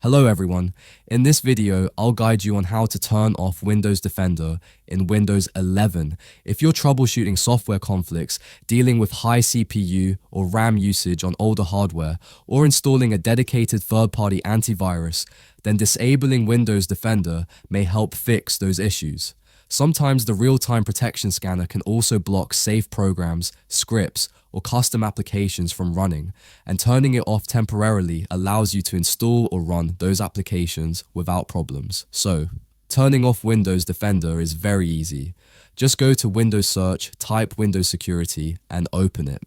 Hello everyone, in this video I'll guide you on how to turn off Windows Defender in Windows 11 if you're troubleshooting software conflicts, dealing with high CPU or RAM usage on older hardware, or installing a dedicated third-party antivirus. Then disabling Windows Defender may help fix those issues. Sometimes the real-time protection scanner can also block safe programs, scripts, or custom applications from running, and turning it off temporarily allows you to install or run those applications without problems. So, turning off Windows Defender is very easy. Just go to Windows Search, type Windows Security, and open it.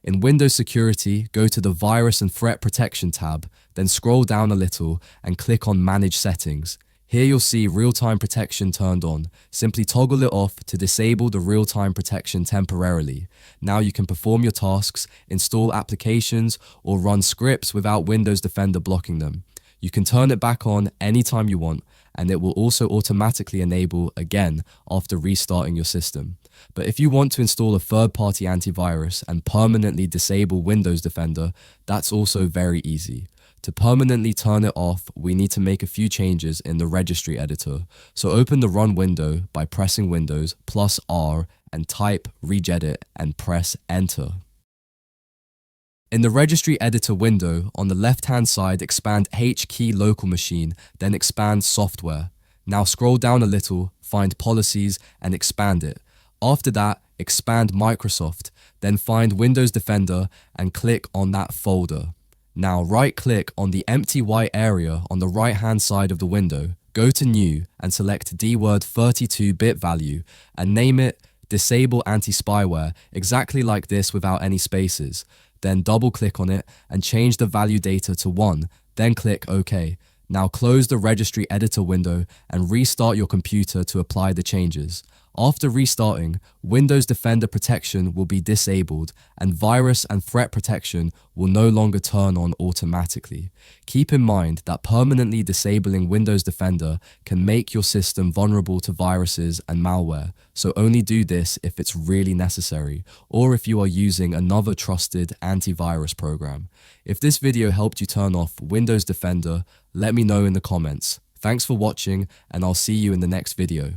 In Windows Security, go to the Virus and Threat Protection tab, then scroll down a little and click on Manage Settings. Here you'll see real-time protection turned on. Simply toggle it off to disable the real-time protection temporarily. Now you can perform your tasks, install applications, or run scripts without Windows Defender blocking them. You can turn it back on anytime you want, and it will also automatically enable again after restarting your system. But if you want to install a third-party antivirus and permanently disable Windows Defender, that's also very easy. To permanently turn it off, we need to make a few changes in the Registry Editor. So open the Run window by pressing Windows plus R and type Regedit and press Enter. In the Registry Editor window, on the left-hand side, expand H key local machine, then expand Software. Now scroll down a little, find Policies and expand it. After that, expand Microsoft, then find Windows Defender and click on that folder. Now right-click on the empty white area on the right-hand side of the window, go to New and select DWORD 32-bit value and name it DisableAntiSpyware, exactly like this without any spaces. Then double-click on it and change the value data to 1, then click OK. Now close the Registry Editor window and restart your computer to apply the changes. After restarting, Windows Defender protection will be disabled and virus and threat protection will no longer turn on automatically. Keep in mind that permanently disabling Windows Defender can make your system vulnerable to viruses and malware, so only do this if it's really necessary or if you are using another trusted antivirus program. If this video helped you turn off Windows Defender, let me know in the comments. Thanks for watching and I'll see you in the next video.